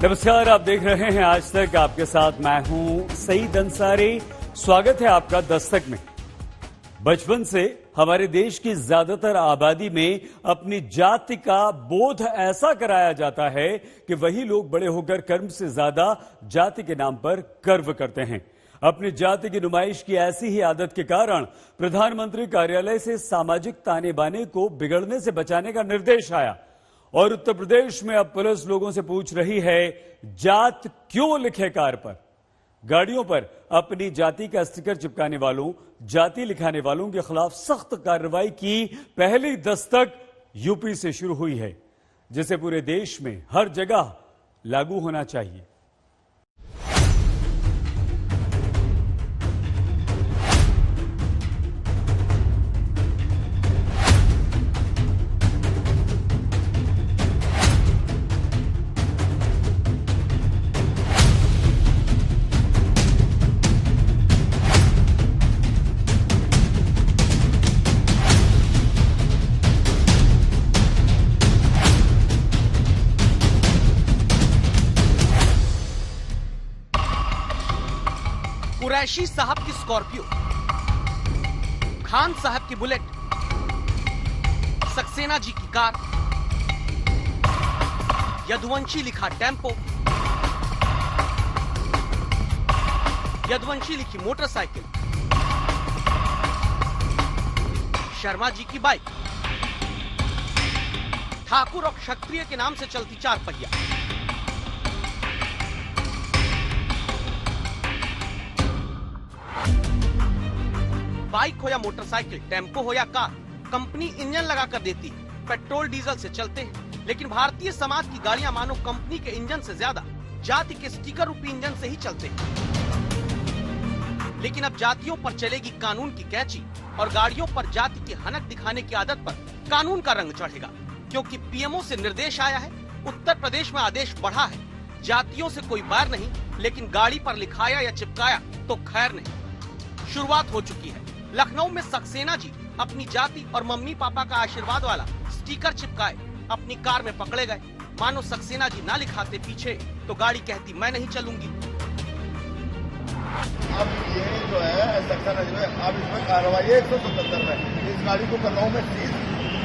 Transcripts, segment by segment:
नमस्कार, आप देख रहे हैं आज तक। आपके साथ मैं हूं सईद अंसारी। स्वागत है आपका दस्तक में। बचपन से हमारे देश की ज्यादातर आबादी में अपनी जाति का बोध ऐसा कराया जाता है कि वही लोग बड़े होकर कर्म से ज्यादा जाति के नाम पर गर्व करते हैं। अपनी जाति की नुमाइश की ऐसी ही आदत के कारण प्रधानमंत्री कार्यालय से सामाजिक ताने बाने को बिगड़ने से बचाने का निर्देश आया और उत्तर प्रदेश में अब पुलिस लोगों से पूछ रही है, जात क्यों लिखे कार पर? गाड़ियों पर अपनी जाति का स्टिकर चिपकाने वालों, जाति लिखाने वालों के खिलाफ सख्त कार्रवाई की पहली दस्तक यूपी से शुरू हुई है, जिसे पूरे देश में हर जगह लागू होना चाहिए। कुरैशी साहब की स्कॉर्पियो, खान साहब की बुलेट, सक्सेना जी की कार, यदुवंशी लिखा टेम्पो, यदुवंशी लिखी मोटरसाइकिल, शर्मा जी की बाइक, ठाकुर और क्षत्रिय के नाम से चलती चार पहिया। बाइक हो या मोटरसाइकिल, टेम्पो हो या कार, कंपनी इंजन लगा कर देती है। पेट्रोल डीजल से चलते हैं, लेकिन भारतीय समाज की गाड़ियां मानो कंपनी के इंजन से ज्यादा जाति के स्टिकर रूपी इंजन से ही चलते हैं। लेकिन अब जातियों पर चलेगी कानून की कैची और गाड़ियों पर जाति की हनक दिखाने की आदत पर कानून का रंग चढ़ेगा, क्योंकि पीएमओ से निर्देश आया है। उत्तर प्रदेश में आदेश बढ़ा है, जातियों से कोई बैर नहीं, लेकिन गाड़ी पर लिखाया या चिपकाया तो खैर नहीं। शुरुआत हो चुकी है। लखनऊ में सक्सेना जी अपनी जाति और मम्मी पापा का आशीर्वाद वाला स्टिकर चिपकाए अपनी कार में पकड़े गए। मानो सक्सेना जी ना लिखाते पीछे तो गाड़ी कहती मैं नहीं चलूंगी। अब ये जो है सक्सेना जी में अब इसमें कार्रवाई है 177 में। इस गाड़ी को लखनऊ में सीज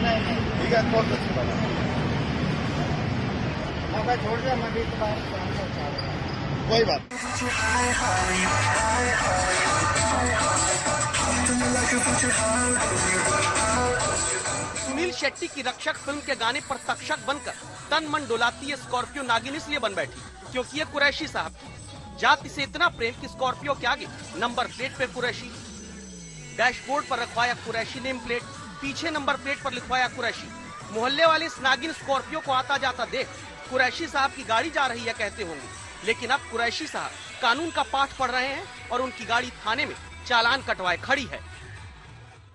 नहीं, ठीक है, बहुत अच्छी बात है। मैं छोड़ दिया, मैं भी कोई बात। सुनील शेट्टी की रक्षक फिल्म के गाने पर तक्षक बनकर तन मन डोलाती है स्कॉर्पियो नागिन इसलिए बन बैठी क्योंकि ये कुरैशी साहब की जाति से इतना प्रेम कि स्कॉर्पियो के आगे नंबर प्लेट पे कुरैशी, डैशबोर्ड पर रखवाया कुरैशी नेम प्लेट, पीछे नंबर प्लेट पर लिखवाया कुरैशी। मोहल्ले वाले इस नागिन स्कॉर्पियो को आता जाता देख कुरैशी साहब की गाड़ी जा रही है कहते होंगे, लेकिन अब कुरैशी साहब कानून का पाठ पढ़ रहे हैं और उनकी गाड़ी थाने में चालान कटवाए खड़ी है।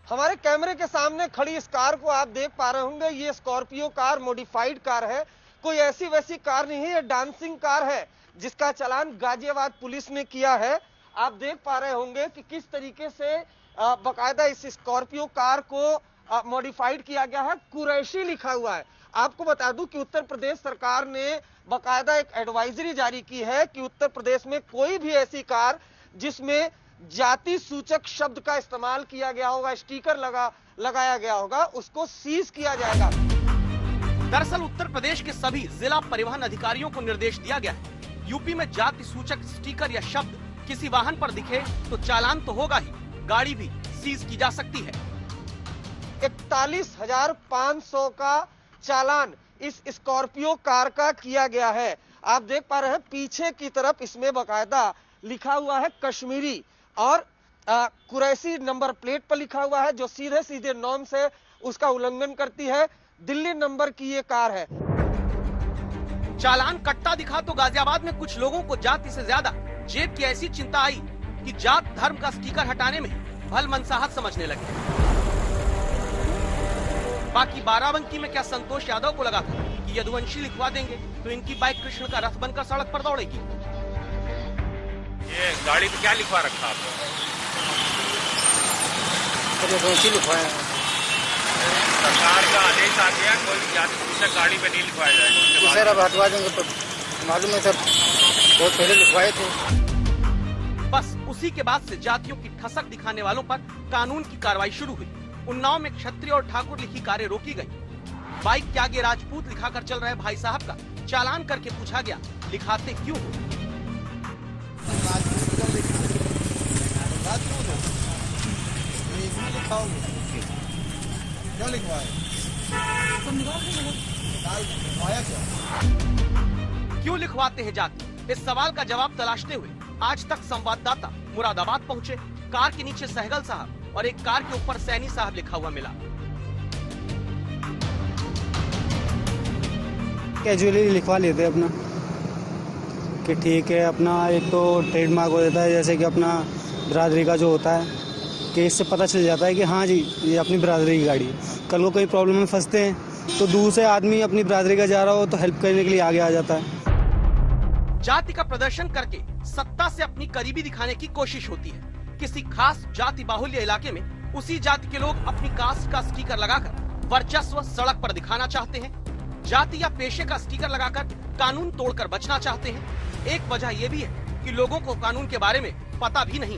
हमारे कैमरे के सामने खड़ी इस कार को आप देख पा रहे होंगे, ये स्कॉर्पियो कार मॉडिफाइड कार है, कोई ऐसी वैसी कार नहीं है, ये डांसिंग कार है जिसका चालान गाजियाबाद पुलिस ने किया है। आप देख पा रहे होंगे कि किस तरीके से बकायदा इस स्कॉर्पियो कार को मॉडिफाइड किया गया है, कुरैशी लिखा हुआ है। आपको बता दूं कि उत्तर प्रदेश सरकार ने बकायदा एक एडवाइजरी जारी की है कि उत्तर प्रदेश में कोई भी ऐसी कार जिसमें जाति सूचक शब्द का इस्तेमाल किया गया होगा, स्टिकर लगाया गया होगा, उसको सीज किया जाएगा। दरअसल उत्तर प्रदेश के सभी जिला परिवहन अधिकारियों को निर्देश दिया गया है, यूपी में जाति सूचक स्टिकर या शब्द किसी वाहन पर दिखे तो चालान तो होगा ही, गाड़ी भी सीज की जा सकती है। 41,500 का चालान इस स्कॉर्पियो कार का किया गया है। आप देख पा रहे हैं पीछे की तरफ इसमें बकायदा लिखा हुआ है कश्मीरी और कुरैशी नंबर प्लेट पर लिखा हुआ है, जो सीधे सीधे नॉर्म से उसका उल्लंघन करती है। दिल्ली नंबर की ये कार है। चालान कट्टा दिखा तो गाजियाबाद में कुछ लोगों को जाति से ज्यादा जेब की ऐसी चिंता आई कि जात धर्म का स्टिकर हटाने में भल मनसाहत समझने लगे। बाकी बाराबंकी में क्या संतोष यादव को लगा था कि यदुवंशी लिखवा देंगे तो इनकी बाइक कृष्ण का रथ बनकर सड़क पर दौड़ेगी। ये गाड़ी पे क्या लिखवा रखा आपने? यदुवंशी लिखवाया। सरकार का आदेश आ गया, कोई जाति सूचक गाड़ी पे नहीं लिखवाया जाएगा। सर अब हटवा देंगे तो मालूम है सर, बहुत पहले लिखवाए थे। बस उसी के बाद से जातियों की ठसक दिखाने वालों पर कानून की कार्रवाई शुरू हुई। उन्नाव में क्षत्रिय और ठाकुर लिखी कारें रोकी गई। बाइक के आगे राजपूत लिखाकर चल रहे भाई साहब का चालान करके पूछा गया, लिखाते क्यों हो? क्यों लिखवाए? क्यों लिखवाते हैं जाति? इस सवाल का जवाब तलाशते हुए आज तक संवाददाता मुरादाबाद पहुंचे। कार के नीचे सहगल साहब और एक कार के ऊपर सैनी साहब लिखा हुआ मिला। कैजुअली लिखवा लेते अपना कि ठीक है, अपना एक तो ट्रेडमार्क हो जाता है, जैसे कि अपना बिरादरी का जो होता है कि इससे पता चल जाता है कि हाँ जी ये अपनी बिरादरी की गाड़ी है। कल को कोई प्रॉब्लम में फंसते हैं तो दूर से आदमी अपनी बिरादरी का जा रहा हो तो हेल्प करने के लिए आगे आ जाता है। जाति का प्रदर्शन करके सत्ता से अपनी करीबी दिखाने की कोशिश होती है। किसी खास जाति बाहुल्य इलाके में उसी जाति के लोग अपनी कास्ट का स्टिकर लगाकर वर्चस्व सड़क पर दिखाना चाहते हैं। जाति या पेशे का स्टिकर लगाकर कानून तोड़कर बचना चाहते हैं। एक वजह यह भी है कि लोगों को कानून के बारे में पता भी नहीं,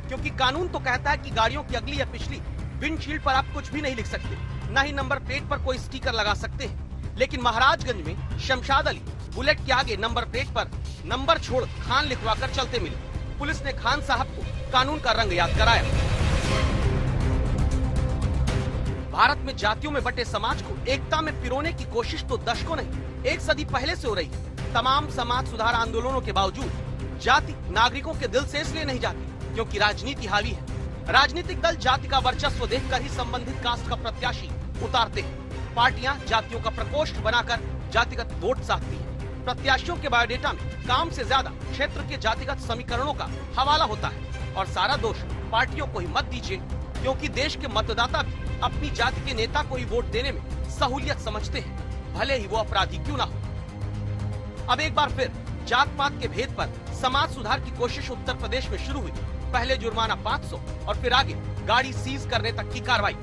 क्योंकि कानून तो कहता है कि गाड़ियों की अगली या पिछली विंडशील्ड पर आप कुछ भी नहीं लिख सकते, न ही नंबर प्लेट पर कोई स्टिकर लगा सकते हैं। लेकिन महाराजगंज में शमशाद अली बुलेट के आगे नंबर प्लेट पर नंबर छोड़ खान लिखवाकर चलते मिले। पुलिस ने खान साहब को कानून का रंग याद कराया। भारत में जातियों में बटे समाज को एकता में पिरोने की कोशिश तो दशकों नहीं, एक सदी पहले से हो रही है। तमाम समाज सुधार आंदोलनों के बावजूद जाति नागरिकों के दिल से इसलिए नहीं जाती क्योंकि राजनीति हावी है। राजनीतिक दल जाति का वर्चस्व देखकर ही संबंधित कास्ट का प्रत्याशी उतारते हैं। पार्टियां जातियों का प्रकोष्ठ बनाकर जातिगत वोट साधती हैं। प्रत्याशियों के बायोडेटा में काम से ज्यादा क्षेत्र के जातिगत समीकरणों का हवाला होता है और सारा दोष पार्टियों को ही मत दीजिए, क्योंकि देश के मतदाता भी अपनी जाति के नेता को ही वोट देने में सहूलियत समझते हैं, भले ही वो अपराधी क्यों ना हो। अब एक बार फिर जात पात के भेद पर समाज सुधार की कोशिश उत्तर प्रदेश में शुरू हुई। पहले जुर्माना 500 और फिर आगे गाड़ी सीज करने तक की कार्रवाई।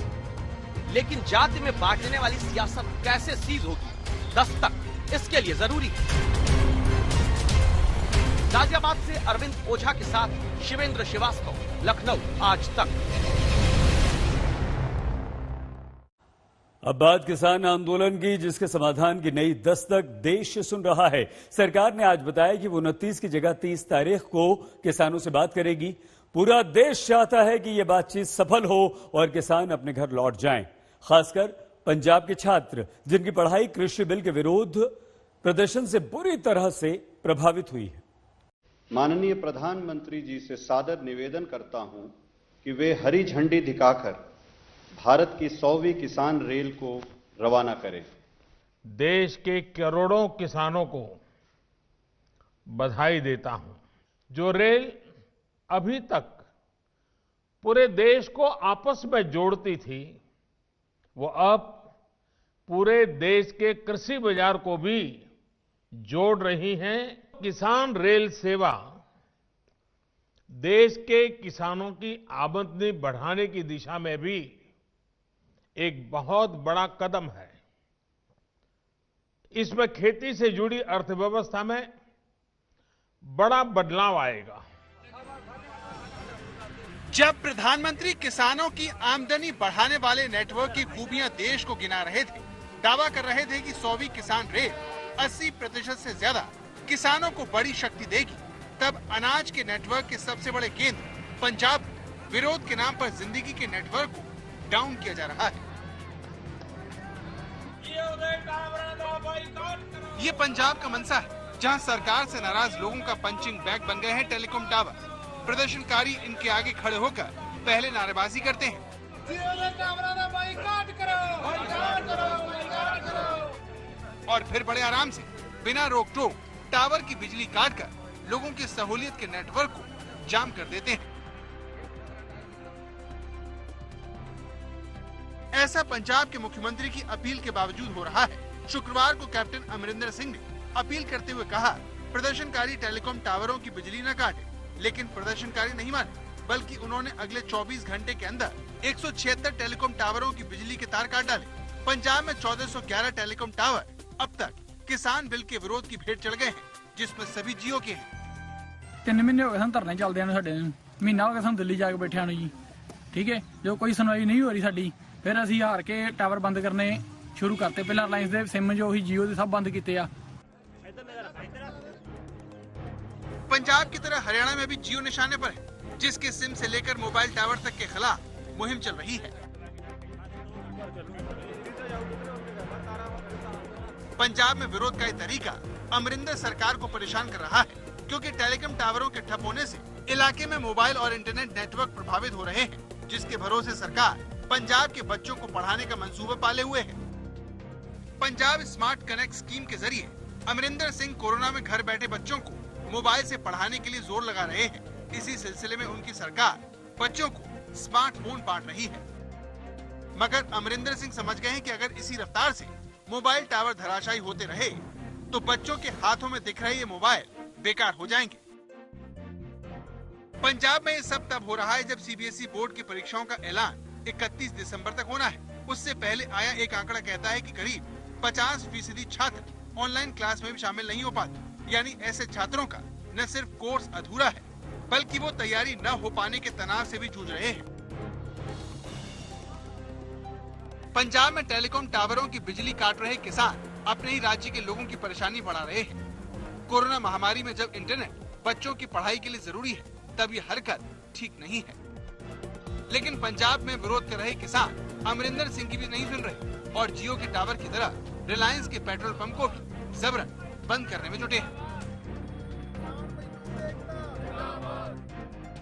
लेकिन जाति में बांटने वाली सियासत कैसे सीज होगी? दस्तक इसके लिए जरूरी है। गाजियाबाद से अरविंद ओझा के साथ शिवेंद्र श्रीवास्तव, लखनऊ, आज तक। अब बात किसान आंदोलन की, जिसके समाधान की नई दस्तक देश सुन रहा है। सरकार ने आज बताया कि वो 29 की जगह 30 तारीख को किसानों से बात करेगी। पूरा देश चाहता है कि ये बातचीत सफल हो और किसान अपने घर लौट जाएं। खासकर पंजाब के छात्र, जिनकी पढ़ाई कृषि बिल के विरोध प्रदर्शन से बुरी तरह से प्रभावित हुई है। माननीय प्रधानमंत्री जी से सादर निवेदन करता हूं कि वे हरी झंडी दिखाकर भारत की 100वीं किसान रेल को रवाना करें। देश के करोड़ों किसानों को बधाई देता हूं। जो रेल अभी तक पूरे देश को आपस में जोड़ती थी, वो अब पूरे देश के कृषि बाजार को भी जोड़ रही है। किसान रेल सेवा देश के किसानों की आमदनी बढ़ाने की दिशा में भी एक बहुत बड़ा कदम है। इसमें खेती से जुड़ी अर्थव्यवस्था में बड़ा बदलाव आएगा। जब प्रधानमंत्री किसानों की आमदनी बढ़ाने वाले नेटवर्क की खूबियां देश को गिना रहे थे, दावा कर रहे थे कि 100वीं किसान रेल 80% से ज्यादा किसानों को बड़ी शक्ति देगी, तब अनाज के नेटवर्क के सबसे बड़े केंद्र पंजाब विरोध के नाम पर जिंदगी के नेटवर्क को डाउन किया जा रहा है। ये पंजाब का मनसा है, जहां सरकार से नाराज लोगों का पंचिंग बैग बन गए हैं टेलीकॉम टावर। प्रदर्शनकारी इनके आगे खड़े होकर पहले नारेबाजी करते हैं और फिर बड़े आराम से बिना रोक टोक टावर की बिजली काटकर लोगों की सहूलियत के नेटवर्क को जाम कर देते हैं। ऐसा पंजाब के मुख्यमंत्री की अपील के बावजूद हो रहा है। शुक्रवार को कैप्टन अमरिंदर सिंह ने अपील करते हुए कहा, प्रदर्शनकारी टेलीकॉम टावरों की बिजली न काटे। लेकिन प्रदर्शनकारी नहीं माने, बल्कि उन्होंने अगले 24 घंटे के अंदर 176 टेलीकॉम टावरों की बिजली के तार काट डाले। पंजाब में 1411 टेलीकॉम टावर अब तक किसान बिल के विरोध की भेंट चढ़ गए हैं। जिसमें सभी जियो के हैं। 3 महीने हो गए सन धरने चलदे साडे नूं, महीना हो गया सन दिल्ली जाके बैठिया जी। ठीक है, जो कोई सुनवाई नहीं हो रही साडी, फिर असीं हार के टावर बंद करने शुरू करते। पहले रिलायंस दे सिम जो ही जियो दे सब बंद कीते आ। पंजाब की तरह हरियाणा में भी जियो निशाने पर है, जिसके सिम से लेकर मोबाइल टावर तक के खिलाफ मुहिम चल रही है। पंजाब में विरोध का ये तरीका अमरिंदर सरकार को परेशान कर रहा है, क्योंकि टेलीकॉम टावरों के ठप होने से इलाके में मोबाइल और इंटरनेट नेटवर्क प्रभावित हो रहे हैं, जिसके भरोसे सरकार पंजाब के बच्चों को पढ़ाने का मंसूबा पाले हुए है। पंजाब स्मार्ट कनेक्ट स्कीम के जरिए अमरिंदर सिंह कोरोना में घर बैठे बच्चों को मोबाइल से पढ़ाने के लिए जोर लगा रहे हैं। इसी सिलसिले में उनकी सरकार बच्चों को स्मार्टफोन बांट रही है। मगर अमरिंदर सिंह समझ गए हैं कि अगर इसी रफ्तार से मोबाइल टावर धराशायी होते रहे तो बच्चों के हाथों में दिख रहे ये मोबाइल बेकार हो जाएंगे। पंजाब में ये सब तब हो रहा है जब सीबीएसई बोर्ड की परीक्षाओं का ऐलान 31 दिसंबर तक होना है। उससे पहले आया एक आंकड़ा कहता है कि करीब 50% छात्र ऑनलाइन क्लास में भी शामिल नहीं हो पाते। यानी ऐसे छात्रों का न सिर्फ कोर्स अधूरा है, बल्कि वो तैयारी न हो पाने के तनाव से भी जूझ रहे हैं। पंजाब में टेलीकॉम टावरों की बिजली काट रहे किसान अपने ही राज्य के लोगों की परेशानी बढ़ा रहे हैं। कोरोना महामारी में जब इंटरनेट बच्चों की पढ़ाई के लिए जरूरी है, तब ये हरकत ठीक नहीं है। लेकिन पंजाब में विरोध कर रहे किसान अमरिंदर सिंह की भी नहीं सुन रहे और जियो के टावर की तरह रिलायंस के पेट्रोल पंप को भी जबरन बंद करने में जुटे हैं।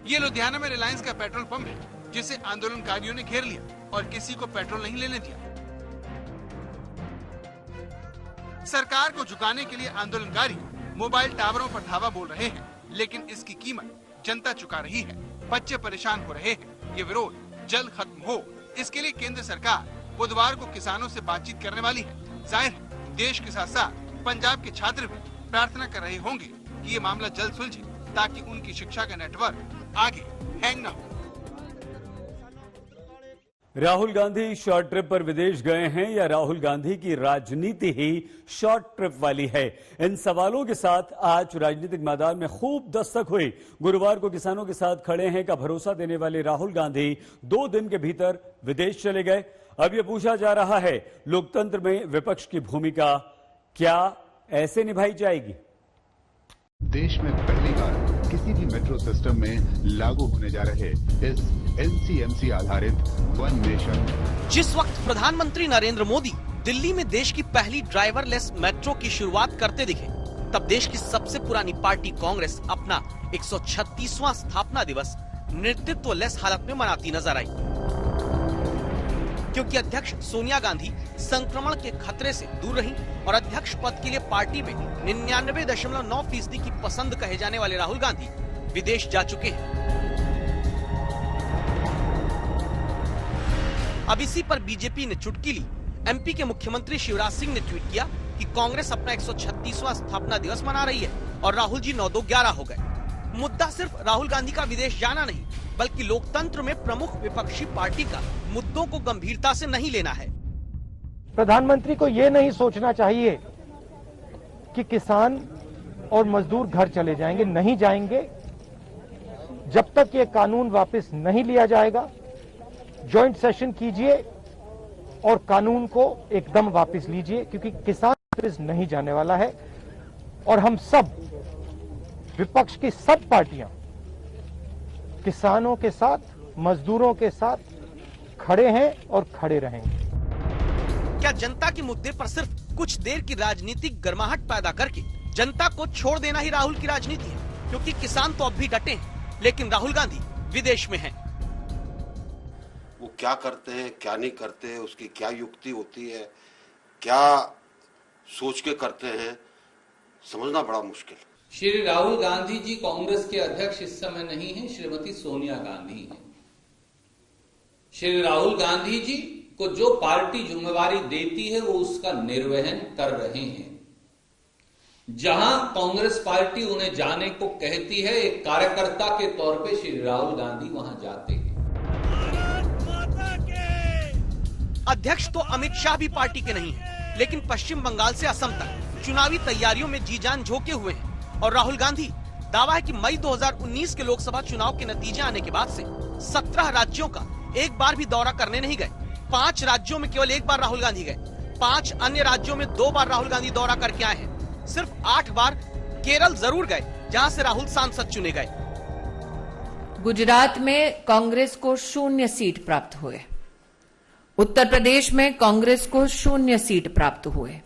ये लुधियाना में रिलायंस का पेट्रोल पंप है, जिसे आंदोलनकारियों ने घेर लिया और किसी को पेट्रोल नहीं लेने दिया। सरकार को झुकाने के लिए आंदोलनकारी मोबाइल टावरों पर धावा बोल रहे हैं, लेकिन इसकी कीमत जनता चुका रही है। बच्चे परेशान हो रहे हैं। ये विरोध जल्द खत्म हो, इसके लिए केंद्र सरकार बुधवार को किसानों से बातचीत करने वाली है। जाहिर है देश के साथ साथ पंजाब के छात्र भी प्रार्थना कर रहे होंगे कि ये मामला जल्द सुलझे, ताकि उनकी शिक्षा का नेटवर्क आगे हैंग न हो। राहुल गांधी शॉर्ट ट्रिप पर विदेश गए हैं या राहुल गांधी की राजनीति ही शॉर्ट ट्रिप वाली है? इन सवालों के साथ आज राजनीतिक मैदान में खूब दस्तक हुई। गुरुवार को किसानों के साथ खड़े हैं का भरोसा देने वाले राहुल गांधी 2 दिन के भीतर विदेश चले गए। अब यह पूछा जा रहा है, लोकतंत्र में विपक्ष की भूमिका क्या ऐसे निभाई जाएगी? देश में पहली बार किसी भी मेट्रो सिस्टम में लागू होने जा रहे इस एनसीएमसी आधारित वन नेशन। जिस वक्त प्रधानमंत्री नरेंद्र मोदी दिल्ली में देश की पहली ड्राइवरलेस मेट्रो की शुरुआत करते दिखे, तब देश की सबसे पुरानी पार्टी कांग्रेस अपना 136वां स्थापना दिवस नेतृत्वलेस हालत में मनाती नजर आई, क्योंकि अध्यक्ष सोनिया गांधी संक्रमण के खतरे से दूर रहीं और अध्यक्ष पद के लिए पार्टी में 99.9% की पसंद कहे जाने वाले राहुल गांधी विदेश जा चुके हैं। अब इसी पर बीजेपी ने चुटकी ली। एमपी के मुख्यमंत्री शिवराज सिंह ने ट्वीट किया कि कांग्रेस अपना 136वां स्थापना दिवस मना रही है और राहुल जी 9-2-11 हो गए। मुद्दा सिर्फ राहुल गांधी का विदेश जाना नहीं, बल्कि लोकतंत्र में प्रमुख विपक्षी पार्टी का मुद्दों को गंभीरता से नहीं लेना है। प्रधानमंत्री को ये नहीं सोचना चाहिए कि किसान और मजदूर घर चले जाएंगे, नहीं जाएंगे जब तक ये कानून वापस नहीं लिया जाएगा। जॉइंट सेशन कीजिए और कानून को एकदम वापस लीजिए, क्योंकि किसान वापस नहीं जाने वाला है और हम सब विपक्ष की सब पार्टियां किसानों के साथ, मजदूरों के साथ खड़े हैं और खड़े रहेंगे। क्या जनता के मुद्दे पर सिर्फ कुछ देर की राजनीतिक गर्माहट पैदा करके जनता को छोड़ देना ही राहुल की राजनीति है? क्योंकि किसान तो अब भी डटे हैं, लेकिन राहुल गांधी विदेश में हैं। वो क्या करते हैं, क्या नहीं करते, उसकी क्या युक्ति होती है, क्या सोच के करते हैं, समझना बड़ा मुश्किल। श्री राहुल गांधी जी कांग्रेस के अध्यक्ष इस समय नहीं हैं, श्रीमती सोनिया गांधी हैं। श्री राहुल गांधी जी को जो पार्टी जिम्मेवारी देती है वो उसका निर्वहन कर रहे हैं। जहां कांग्रेस पार्टी उन्हें जाने को कहती है, एक कार्यकर्ता के तौर पे श्री राहुल गांधी वहां जाते हैं। अध्यक्ष तो अमित शाह भी पार्टी के नहीं है, लेकिन पश्चिम बंगाल से असम तक चुनावी तैयारियों में जी जान झोंके हुए हैं और राहुल गांधी दावा है कि मई 2019 के लोकसभा चुनाव के नतीजे आने के बाद से 17 राज्यों का एक बार भी दौरा करने नहीं गए। 5 राज्यों में केवल एक बार राहुल गांधी गए। 5 अन्य राज्यों में 2 बार राहुल गांधी दौरा करके आए हैं। सिर्फ 8 बार केरल जरूर गए, जहां से राहुल सांसद चुने गए। गुजरात में कांग्रेस को 0 सीट प्राप्त हुए। उत्तर प्रदेश में कांग्रेस को 0 सीट प्राप्त हुए।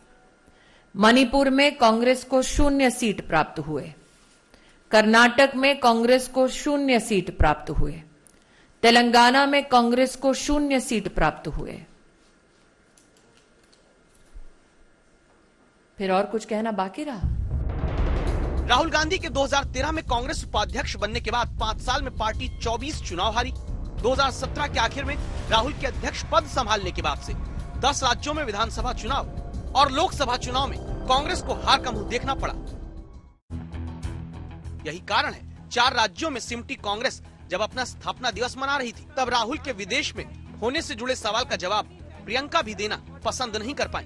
मणिपुर में कांग्रेस को 0 सीट प्राप्त हुए। कर्नाटक में कांग्रेस को 0 सीट प्राप्त हुए। तेलंगाना में कांग्रेस को 0 सीट प्राप्त हुए। फिर और कुछ कहना बाकी रहा? राहुल गांधी के 2013 में कांग्रेस उपाध्यक्ष बनने के बाद 5 साल में पार्टी 24 चुनाव हारी। 2017 के आखिर में राहुल के अध्यक्ष पद संभालने के बाद से 10 राज्यों में विधानसभा चुनाव और लोकसभा चुनाव में कांग्रेस को हार का मुंह देखना पड़ा। यही कारण है 4 राज्यों में सिमटी कांग्रेस जब अपना स्थापना दिवस मना रही थी, तब राहुल के विदेश में होने से जुड़े सवाल का जवाब प्रियंका भी देना पसंद नहीं कर पाई।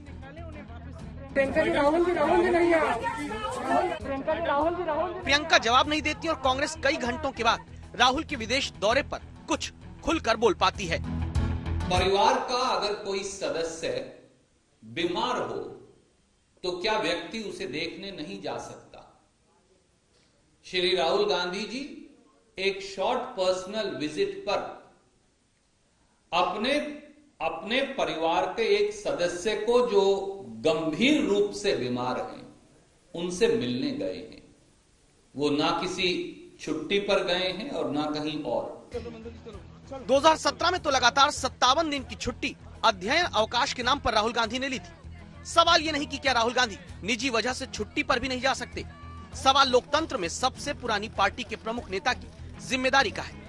प्रियंका जवाब नहीं देती और कांग्रेस कई घंटों के बाद राहुल के विदेश दौरे पर कुछ खुलकर बोल पाती है। परिवार का अगर कोई सदस्य बीमार हो तो क्या व्यक्ति उसे देखने नहीं जा सकता? श्री राहुल गांधी जी एक शॉर्ट पर्सनल विजिट पर अपने परिवार के एक सदस्य को जो गंभीर रूप से बीमार हैं, उनसे मिलने गए हैं। वो ना किसी छुट्टी पर गए हैं और ना कहीं और। 2017 में तो लगातार 57 दिन की छुट्टी अध्ययन अवकाश के नाम पर राहुल गांधी ने ली थी। सवाल ये नहीं कि क्या राहुल गांधी निजी वजह से छुट्टी पर भी नहीं जा सकते। सवाल लोकतंत्र में सबसे पुरानी पार्टी के प्रमुख नेता की जिम्मेदारी का है।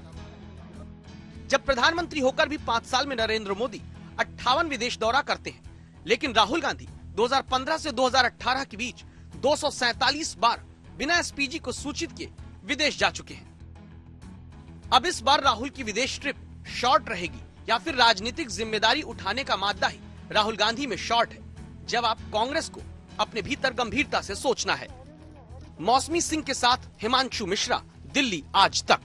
जब प्रधानमंत्री होकर भी 5 साल में नरेंद्र मोदी 58 विदेश दौरा करते हैं, लेकिन राहुल गांधी 2015 से 2018 के बीच 247 बार बिना एसपीजी को सूचित किए विदेश जा चुके हैं। अब इस बार राहुल की विदेश ट्रिप शॉर्ट रहेगी या फिर राजनीतिक जिम्मेदारी उठाने का मादा ही राहुल गांधी में शॉर्ट है? जवाब कांग्रेस को अपने भीतर गंभीरता से सोचना है। मौसमी सिंह के साथ हिमांशु मिश्रा, दिल्ली आज तक।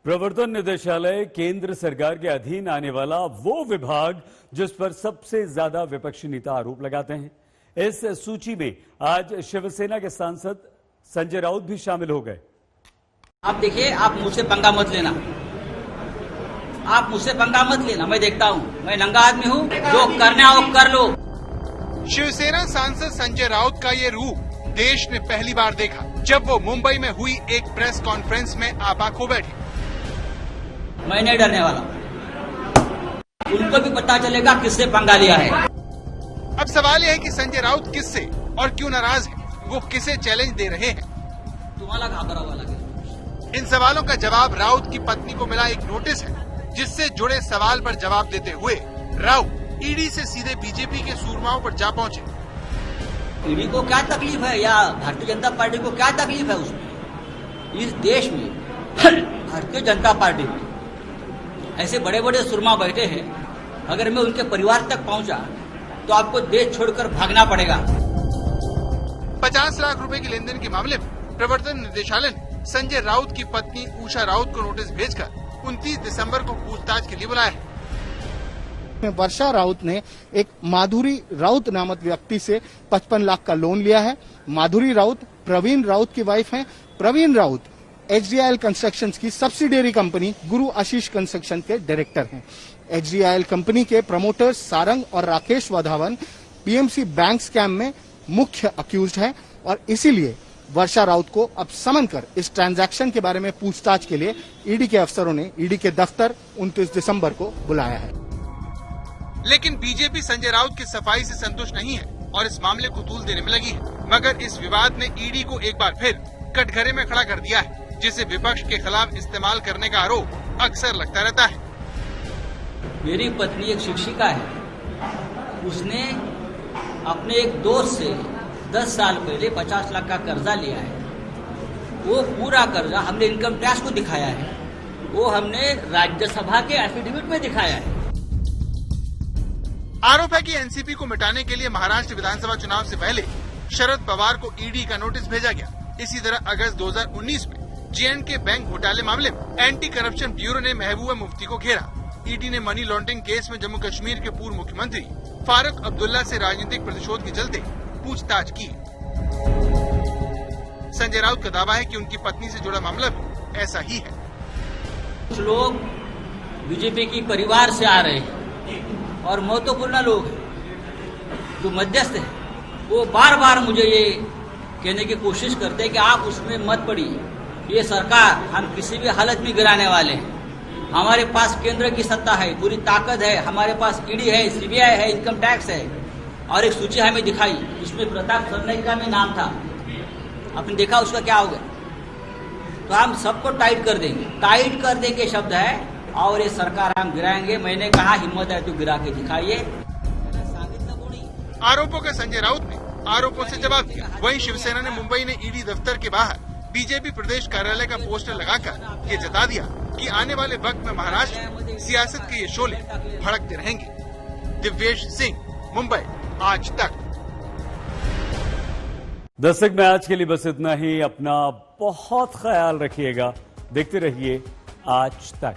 प्रवर्तन निदेशालय केंद्र सरकार के अधीन आने वाला वो विभाग जिस पर सबसे ज्यादा विपक्षी नेता आरोप लगाते हैं। इस सूची में आज शिवसेना के सांसद संजय राउत भी शामिल हो गए। आप देखिए, आप मुझसे पंगा मत लेना, आप मुझसे पंगा मत लेना। मैं देखता हूँ, मैं नंगा आदमी हूँ, जो करना हो कर लो। शिवसेना सांसद संजय राउत का ये रूप देश ने पहली बार देखा जब वो मुंबई में हुई एक प्रेस कॉन्फ्रेंस में आपा खो बैठे। मैं नहीं डरने वाला, उनको भी पता चलेगा किससे पंगा लिया है। अब सवाल यह है कि संजय राउत किससे और क्यों नाराज है, वो किसे चैलेंज दे रहे हैं। तुम्हारा घाबरा वाला इन सवालों का जवाब राउत की पत्नी को मिला एक नोटिस है, जिससे जुड़े सवाल पर जवाब देते हुए राउत ईडी से सीधे बीजेपी के सूरमाओं पर जा पहुंचे। ईडी को क्या तकलीफ है या भारतीय जनता पार्टी को क्या तकलीफ है उसमें? इस देश में भारतीय जनता पार्टी में ऐसे बड़े बड़े सुरमा बैठे हैं, अगर मैं उनके परिवार तक पहुंचा तो आपको देश छोड़कर भागना पड़ेगा। 50 लाख रुपए के लेन देन के मामले में प्रवर्तन निदेशालय ने संजय राउत की पत्नी उषा राउत को नोटिस भेजकर 29 दिसंबर को पूछताछ के लिए बुलाया है। वर्षा राउत ने एक माधुरी राउत नामक व्यक्ति से 55 लाख का लोन लिया है। माधुरी राउत प्रवीण राउत की वाइफ हैं। प्रवीण राउत HDIL कंस्ट्रक्शन की सब्सिडियरी कंपनी गुरु आशीष कंस्ट्रक्शन के डायरेक्टर हैं। HDIL कंपनी के प्रमोटर्स सारंग और राकेश वाधावन PMC बैंक स्कैम में मुख्य अक्यूज्ड है और इसीलिए वर्षा राउत को अब समन कर इस ट्रांजैक्शन के बारे में पूछताछ के लिए ईडी के अफसरों ने ईडी के दफ्तर 29 दिसंबर को बुलाया है। लेकिन बीजेपी संजय राउत की सफाई से संतुष्ट नहीं है और इस मामले को तूल देने में लगी है। मगर इस विवाद ने ईडी को एक बार फिर कटघरे में खड़ा कर दिया है, जिसे विपक्ष के खिलाफ इस्तेमाल करने का आरोप अक्सर लगता रहता है। मेरी पत्नी एक शिक्षिका है, उसने अपने एक दोस्त से 10 साल पहले 50 लाख का कर्जा लिया है। वो पूरा कर्जा हमने इनकम टैक्स को दिखाया है, वो हमने राज्यसभा के एफिडेविट में दिखाया है। आरोप है कि एनसीपी को मिटाने के लिए महाराष्ट्र विधानसभा चुनाव से पहले शरद पवार को ईडी का नोटिस भेजा गया। इसी तरह अगस्त 2019 में J&K बैंक घोटाले मामले में एंटी करप्शन ब्यूरो ने महबूबा मुफ्ती को घेरा। ईडी ने मनी लॉन्ड्रिंग केस में जम्मू कश्मीर के पूर्व मुख्यमंत्री फारूक अब्दुल्ला से राजनीतिक प्रतिशोध के चलते पूछताछ की। संजय राउत का दावा है कि उनकी पत्नी से जुड़ा मामला भी ऐसा ही है। कुछ लोग बीजेपी की परिवार से आ रहे हैं और महत्वपूर्ण लोग जो मध्यस्थ है वो बार बार मुझे ये कहने की कोशिश करते हैं कि आप उसमें मत पड़िए, ये सरकार हम किसी भी हालत में गिराने वाले हैं। हमारे पास केंद्र की सत्ता है, पूरी ताकत है, हमारे पास ईडी है, सीबीआई है, इनकम टैक्स है और एक सूची हमें दिखाई उसमें प्रताप सरनाईक का भी नाम था। आपने देखा उसका क्या हो गया। तो हम सबको टाइट कर देंगे शब्द है और ये सरकार हम गिराएंगे। मैंने कहा हिम्मत है तो गिरा के दिखाइए। आरोपों का संजय राउत ने आरोपों से जवाब दिया। वहीं शिवसेना ने मुंबई में ईडी दफ्तर के बाहर बीजेपी प्रदेश कार्यालय का पोस्टर लगाकर ये जता दिया कि आने वाले वक्त में महाराष्ट्र में सियासत के ये शोले भड़कते रहेंगे। दिव्येश सिंह, मुंबई, आज तक। दस्तक में आज के लिए बस इतना ही। अपना बहुत ख्याल रखिएगा। देखते रहिए आज तक।